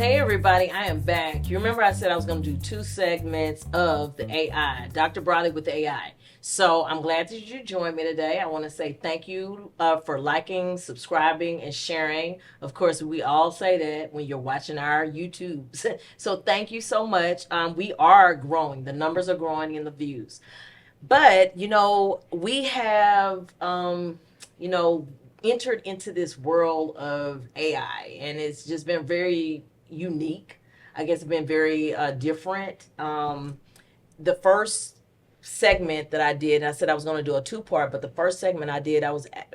Hey everybody, I am back. You remember I said I was going to do 2 segments of the AI, Dr. Briley with the AI. So I'm glad that you joined me today. I want to say thank you for liking, subscribing, and sharing. Of course, we all say that when you're watching our YouTubes. So thank you so much. We are growing. The numbers are growing in the views. But, we have, entered into this world of AI, and it's just been very unique. I guess it's been very different. The first segment that I did, I said I was going to do a 2 part, but the first segment I did,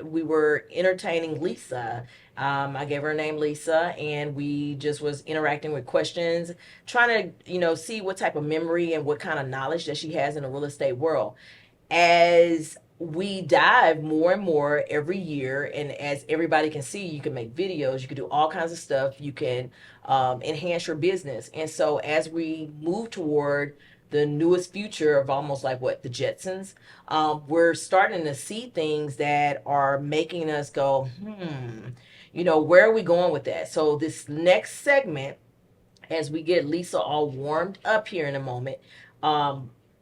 we were entertaining Lisa. I gave her name Lisa, and we just was interacting with questions, trying to see what type of memory and what kind of knowledge that she has in the real estate world. As we dive more and more every year, and as everybody can see, you can make videos, you can do all kinds of stuff, you can enhance your business. And so as we move toward the newest future of almost like what the Jetsons, we're starting to see things that are making us go, where are we going with that? So this next segment, as we get Lisa all warmed up here in a moment,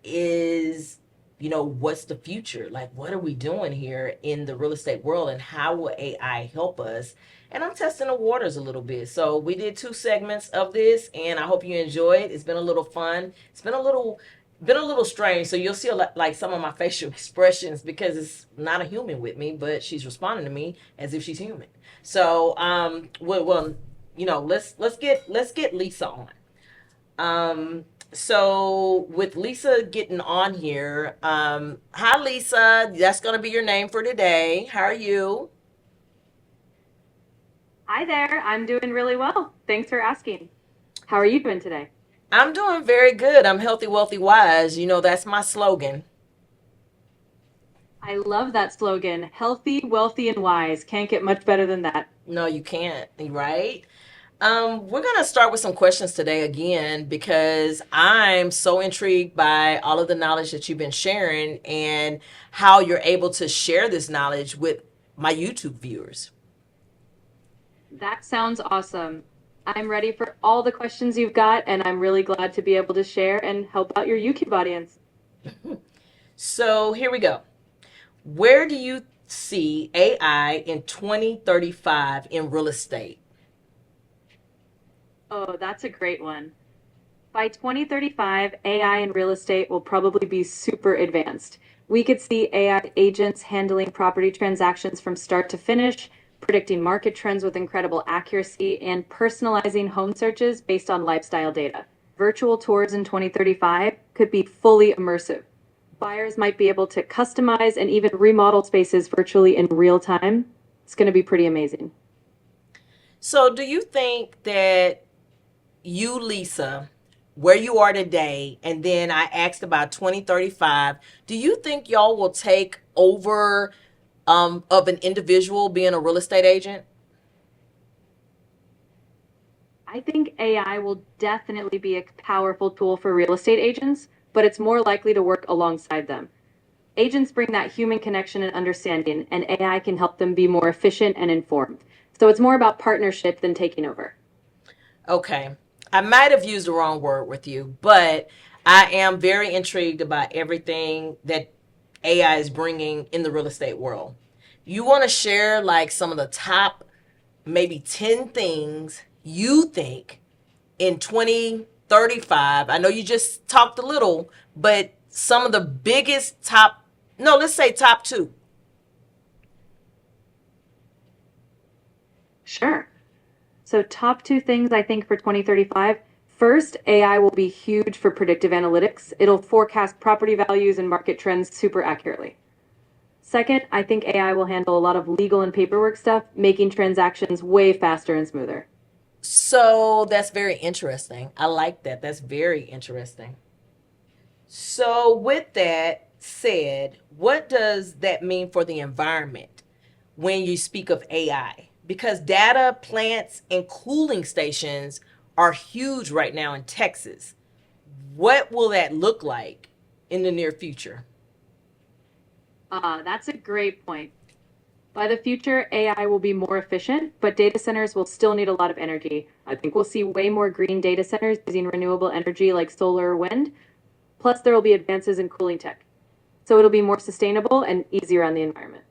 is what's the future? Like, what are we doing here in the real estate world, and how will AI help us? And I'm testing the waters a little bit. So we did 2 segments of this, and I hope you enjoyed. It's been a little fun. It's been a little strange. So you'll see like some of my facial expressions, because it's not a human with me, but she's responding to me as if she's human. So let's get Lisa on. So with Lisa getting on here, hi Lisa, that's going to be your name for today. How are you? Hi there. I'm doing really well. Thanks for asking. How are you doing today? I'm doing very good. I'm healthy, wealthy, wise. That's my slogan. I love that slogan. Healthy, wealthy, and wise. Can't get much better than that. No, you can't, right? We're going to start with some questions today again, because I'm so intrigued by all of the knowledge that you've been sharing and how you're able to share this knowledge with my YouTube viewers. That sounds awesome. I'm ready for all the questions you've got, and I'm really glad to be able to share and help out your YouTube audience. So here we go. Where do you see AI in 2035 in real estate? Oh, that's a great one. By 2035, AI in real estate will probably be super advanced. We could see AI agents handling property transactions from start to finish, predicting market trends with incredible accuracy, and personalizing home searches based on lifestyle data. Virtual tours in 2035 could be fully immersive. Buyers might be able to customize and even remodel spaces virtually in real time. It's going to be pretty amazing. So, do you think that you, Lisa, where you are today, and then I asked about 2035, do you think y'all will take over of an individual being a real estate agent? I think AI will definitely be a powerful tool for real estate agents, but it's more likely to work alongside them. Agents bring that human connection and understanding, and AI can help them be more efficient and informed. So it's more about partnership than taking over. Okay. I might have used the wrong word with you, but I am very intrigued about everything that AI is bringing in the real estate world. You want to share like some of the top maybe 10 things you think in 2035? I know you just talked a little, but some of the biggest top, no, let's say top 2. Sure. So, top two things I think for 2035. First, AI will be huge for predictive analytics. It'll forecast property values and market trends super accurately. Second, I think AI will handle a lot of legal and paperwork stuff, making transactions way faster and smoother. So that's very interesting. I like that. That's very interesting. So, with that said, what does that mean for the environment when you speak of AI? Because data, plants, and cooling stations are huge right now in Texas. What will that look like in the near future? That's a great point. By the future, AI will be more efficient, but data centers will still need a lot of energy. I think we'll see way more green data centers using renewable energy like solar or wind. Plus, there will be advances in cooling tech. So it'll be more sustainable and easier on the environment.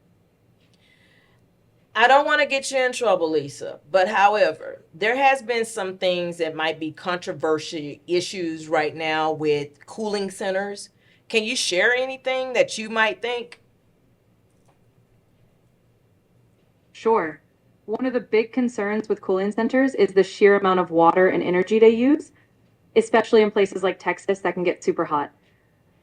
I don't want to get you in trouble, Lisa, but however, there has been some things that might be controversial issues right now with cooling centers. Can you share anything that you might think? Sure. One of the big concerns with cooling centers is the sheer amount of water and energy they use, especially in places like Texas that can get super hot.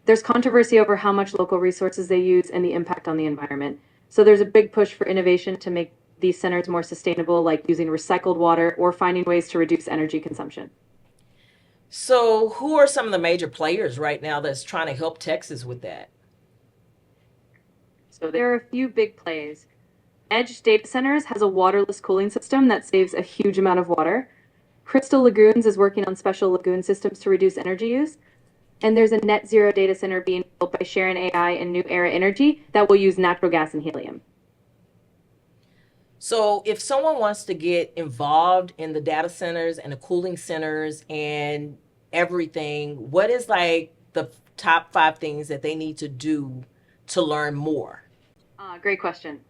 There's controversy over how much local resources they use and the impact on the environment. So there's a big push for innovation to make these centers more sustainable, like using recycled water or finding ways to reduce energy consumption. So, who are some of the major players right now that's trying to help Texas with that? So there are a few big plays. Edge Data Centers has a waterless cooling system that saves a huge amount of water. Crystal Lagoons is working on special lagoon systems to reduce energy use. And there's a net zero data center being built by Sharon AI and New Era Energy that will use natural gas and helium. So, if someone wants to get involved in the data centers and the cooling centers and everything, what is like the top five things that they need to do to learn more? Great question.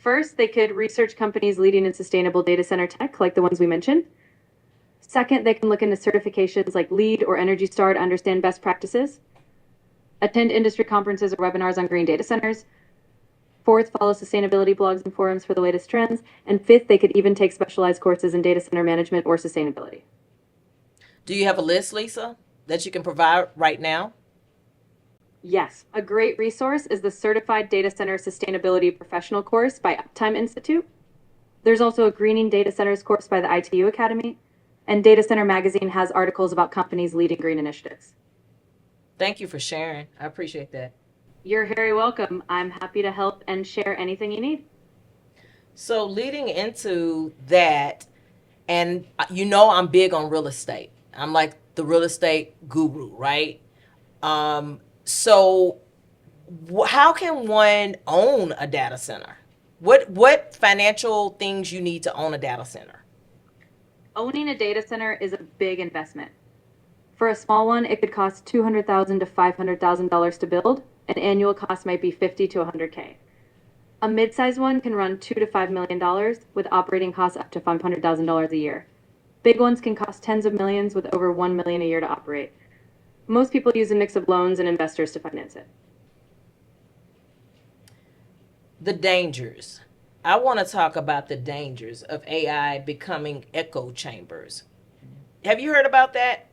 First, they could research companies leading in sustainable data center tech, like the ones we mentioned. Second, they can look into certifications like LEED or Energy Star to understand best practices. Attend industry conferences or webinars on green data centers. Fourth, follow sustainability blogs and forums for the latest trends. And fifth, they could even take specialized courses in data center management or sustainability. Do you have a list, Lisa, that you can provide right now? Yes, a great resource is the Certified Data Center Sustainability Professional course by Uptime Institute. There's also a Greening Data Centers course by the ITU Academy. And Data Center Magazine has articles about companies leading green initiatives. Thank you for sharing. I appreciate that. You're very welcome. I'm happy to help and share anything you need. So, leading into that, and you know, I'm big on real estate. I'm like the real estate guru, right? So, how can one own a data center? What financial things you need to own a data center? Owning a data center is a big investment. For a small one, it could cost $200,000 to $500,000 to build. An annual cost might be $50 to $100K. A mid-sized one can run $2 to $5 million with operating costs up to $500,000 a year. Big ones can cost tens of millions with over $1 million a year to operate. Most people use a mix of loans and investors to finance it. The dangers. I want to talk about the dangers of AI becoming echo chambers. Have you heard about that?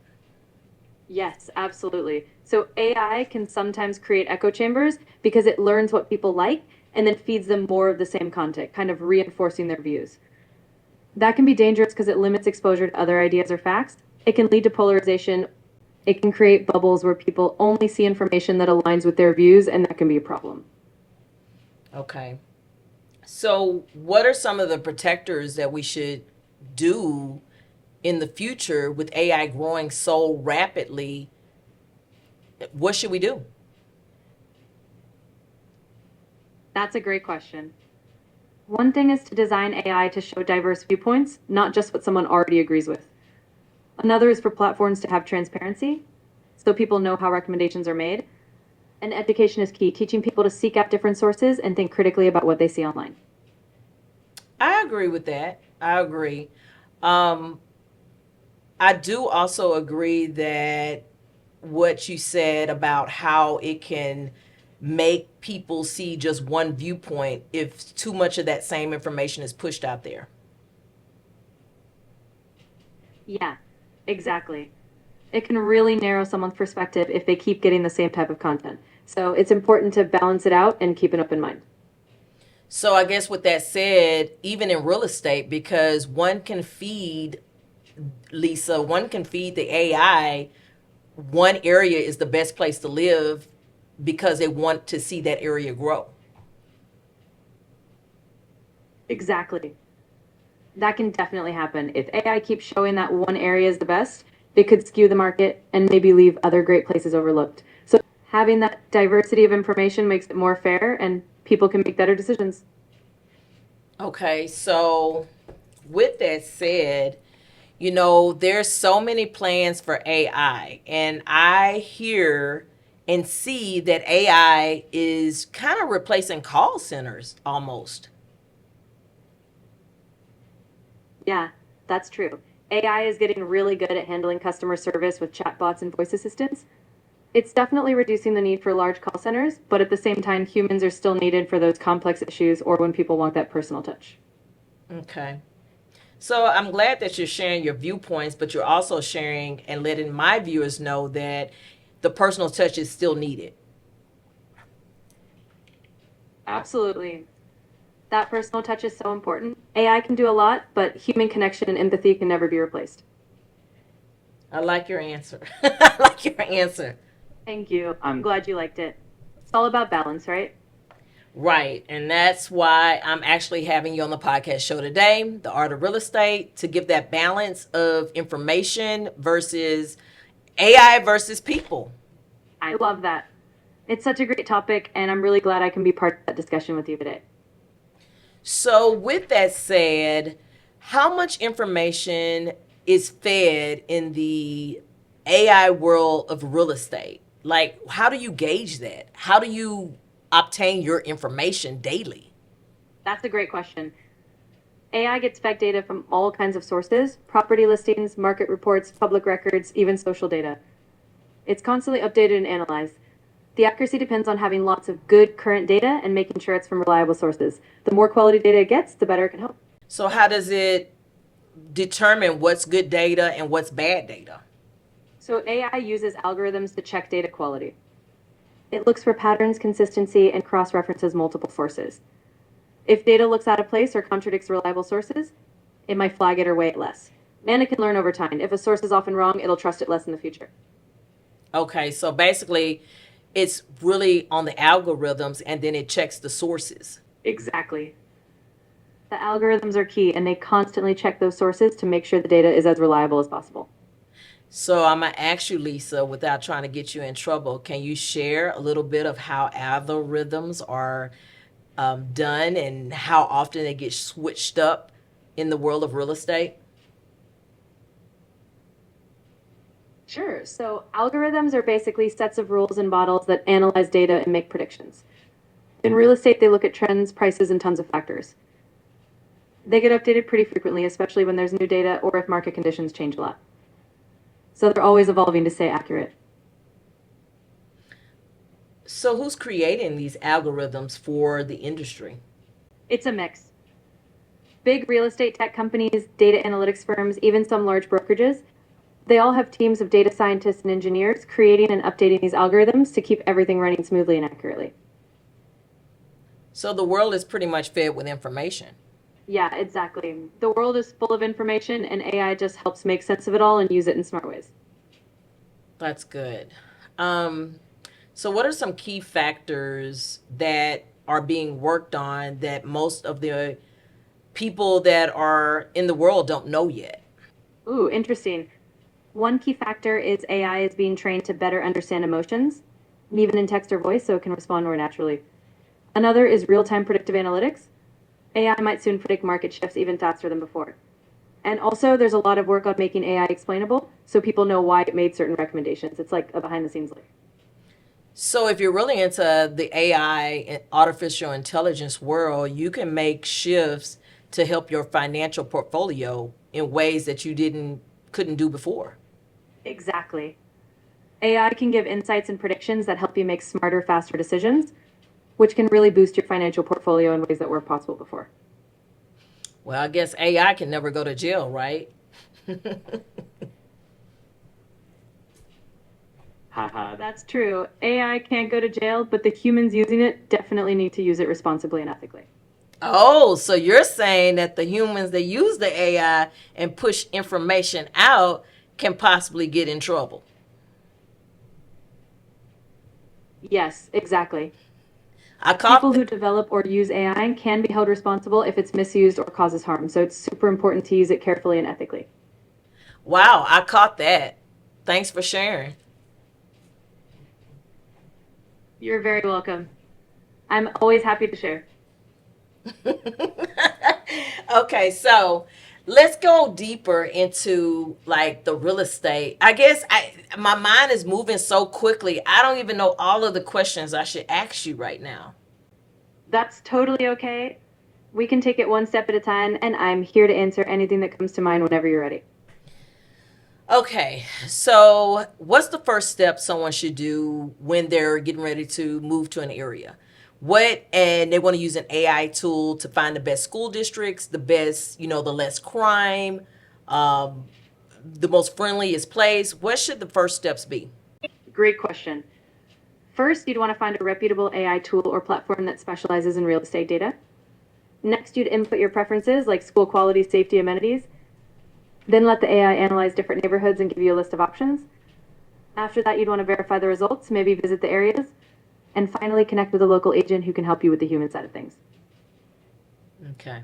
Yes, absolutely. So AI can sometimes create echo chambers because it learns what people like and then feeds them more of the same content, kind of reinforcing their views. That can be dangerous because it limits exposure to other ideas or facts. It can lead to polarization. It can create bubbles where people only see information that aligns with their views, and that can be a problem. Okay. So, what are some of the protectors that we should do in the future with AI growing so rapidly? What should we do? That's a great question. One thing is to design AI to show diverse viewpoints, not just what someone already agrees with. Another is for platforms to have transparency, so people know how recommendations are made. And education is key, teaching people to seek out different sources and think critically about what they see online. I agree with that. I agree. Um, I do also agree that what you said about how it can make people see just one viewpoint if too much of that same information is pushed out there. Yeah, exactly. It can really narrow someone's perspective if they keep getting the same type of content. So it's important to balance it out and keep an open mind. So I guess with that said, even in real estate, because one can feed Lisa, one can feed the AI, one area is the best place to live because they want to see that area grow. Exactly. That can definitely happen. If AI keeps showing that one area is the best, it could skew the market and maybe leave other great places overlooked. So having that diversity of information makes it more fair and people can make better decisions. Okay, so with that said, there's so many plans for AI, and I hear and see that AI is kind of replacing call centers almost. Yeah, that's true. AI is getting really good at handling customer service with chatbots and voice assistants. It's definitely reducing the need for large call centers, but at the same time, humans are still needed for those complex issues or when people want that personal touch. Okay. So I'm glad that you're sharing your viewpoints, but you're also sharing and letting my viewers know that the personal touch is still needed. Absolutely. That personal touch is so important. AI can do a lot, but human connection and empathy can never be replaced. I like your answer. I like your answer. Thank you. I'm glad you liked it. It's all about balance, right? Right. And that's why I'm actually having you on the podcast show today, The Art of Real Estate, to give that balance of information versus AI versus people. I love that. It's such a great topic, and I'm really glad I can be part of that discussion with you today. So, with that said, how much information is fed in the AI world of real estate? Like, how do you gauge that? How do you obtain your information daily? That's a great question. AI gets fed data from all kinds of sources: property listings, market reports, public records, even social data. It's constantly updated and analyzed. The accuracy depends on having lots of good current data and making sure it's from reliable sources. The more quality data it gets, the better it can help. So, how does it determine what's good data and what's bad data? So AI uses algorithms to check data quality. It looks for patterns, consistency, and cross references multiple sources. If data looks out of place or contradicts reliable sources, it might flag it or weigh it less. And it can learn over time. If a source is often wrong, it'll trust it less in the future. Okay, so basically, it's really on the algorithms and then it checks the sources. Exactly. The algorithms are key, and they constantly check those sources to make sure the data is as reliable as possible. So I'm gonna ask you, Lisa, without trying to get you in trouble, can you share a little bit of how algorithms are done and how often they get switched up in the world of real estate? Sure. So algorithms are basically sets of rules and models that analyze data and make predictions. In real estate, they look at trends, prices, and tons of factors. They get updated pretty frequently, especially when there's new data or if market conditions change a lot. So they're always evolving to stay accurate. So who's creating these algorithms for the industry? It's a mix. Big real estate tech companies, data analytics firms, even some large brokerages, they all have teams of data scientists and engineers creating and updating these algorithms to keep everything running smoothly and accurately. So the world is pretty much fed with information. Yeah, exactly. The world is full of information, and AI just helps make sense of it all and use it in smart ways. That's good. Um, so what are some key factors that are being worked on that most of the people that are in the world don't know yet? Ooh, interesting. One key factor is AI is being trained to better understand emotions, even in text or voice, so it can respond more naturally. Another is real time predictive analytics. AI might soon predict market shifts even faster than before. And also, there's a lot of work on making AI explainable so people know why it made certain recommendations. It's like a behind the scenes look. So if you're really into the AI and artificial intelligence world, you can make shifts to help your financial portfolio in ways that you didn't couldn't do before. Exactly. AI can give insights and predictions that help you make smarter, faster decisions, which can really boost your financial portfolio in ways that weren't possible before. Well, I guess AI can never go to jail, right? Haha, that's true. AI can't go to jail, but the humans using it definitely need to use it responsibly and ethically. Oh, so you're saying that the humans that use the AI and push information out can possibly get in trouble. Yes, exactly. I caught People th- who develop or use AI can be held responsible if it's misused or causes harm, so it's super important to use it carefully and ethically. Wow, I caught that. Thanks for sharing. You're very welcome. I'm always happy to share. Okay, so let's go deeper into like the real estate. I guess my mind is moving so quickly. I don't even know all of the questions I should ask you right now. That's totally okay. We can take it one step at a time, and I'm here to answer anything that comes to mind whenever you're ready. Okay, so what's the first step someone should do when they're getting ready to move to an area? And they want to use an AI tool to find the best school districts, the best, the less crime, um, the most friendliest place. What should the first steps be? Great question. First, you'd want to find a reputable AI tool or platform that specializes in real estate data. Next, you'd input your preferences like school quality, safety, amenities. Then let the AI analyze different neighborhoods and give you a list of options. After that, you'd want to verify the results, maybe visit the areas, and finally connect with a local agent who can help you with the human side of things. Okay.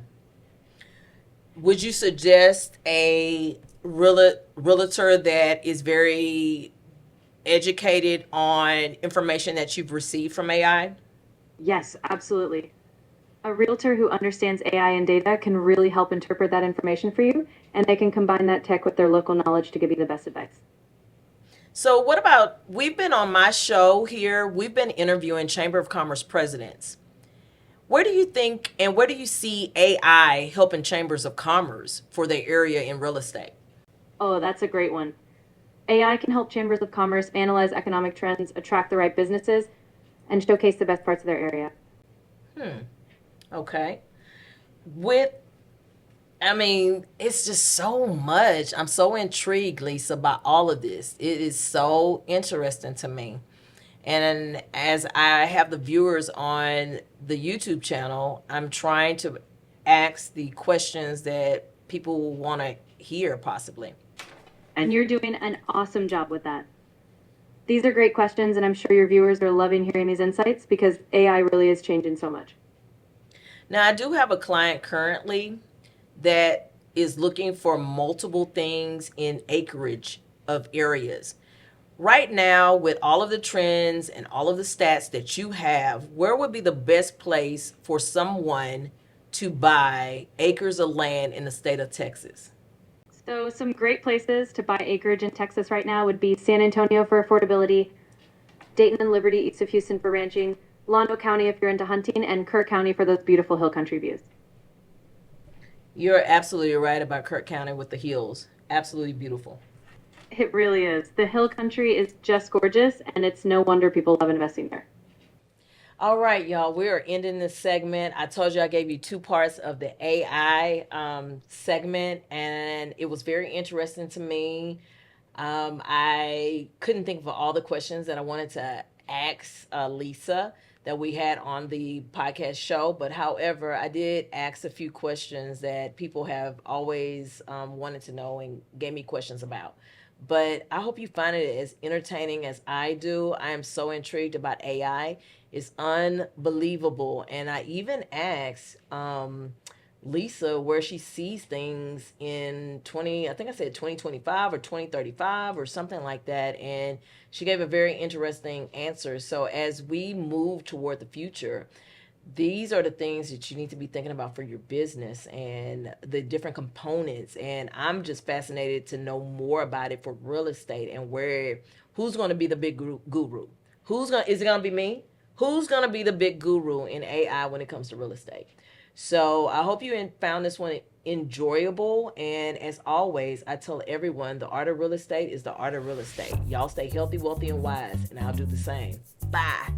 Would you suggest a realtor that is very educated on information that you've received from AI? Yes, absolutely. A realtor who understands AI and data can really help interpret that information for you, and they can combine that tech with their local knowledge to give you the best advice. So, what about we've been on my show here, we've been interviewing Chamber of Commerce presidents. Where do you think and where do you see AI helping chambers of commerce for their area in real estate? Oh, that's a great one. AI can help chambers of commerce analyze economic trends, attract the right businesses, and showcase the best parts of their area. Hmm. Okay. With I mean, it's just so much. I'm so intrigued, Lisa, by all of this. It is so interesting to me. And as I have the viewers on the YouTube channel, I'm trying to ask the questions that people want to hear, possibly. And you're doing an awesome job with that. These are great questions, and I'm sure your viewers are loving hearing these insights because AI really is changing so much. Now, I do have a client currently that is looking for multiple things in acreage of areas. Right now, with all of the trends and all of the stats that you have, where would be the best place for someone to buy acres of land in the state of Texas? So, some great places to buy acreage in Texas right now would be San Antonio for affordability, Dayton and Liberty east of Houston for ranching, Londo County if you're into hunting, and Kerr County for those beautiful hill country views. You're absolutely right about Kirk County with the hills. Absolutely beautiful. It really is. The hill country is just gorgeous, and it's no wonder people love investing there. All right, y'all, we are ending this segment. I told you I gave you two parts of the AI segment, and it was very interesting to me. I couldn't think of all the questions that I wanted to ask Lisa that we had on the podcast show, but however, I did ask a few questions that people have always wanted to know and gave me questions about. But I hope you find it as entertaining as I do. I am so intrigued about AI. It's unbelievable. And I even asked Lisa where she sees things in 20, I think I said 2025 or 2035 or something like that. And she gave a very interesting answer. So as we move toward the future, these are the things that you need to be thinking about for your business and the different components. And I'm just fascinated to know more about it for real estate and who's going to be the big guru. Is it going to be me? Who's going to be the big guru in AI when it comes to real estate? So I hope you found this one enjoyable. And as always, I tell everyone the art of real estate is the art of real estate. Y'all stay healthy, wealthy, and wise, and I'll do the same. Bye.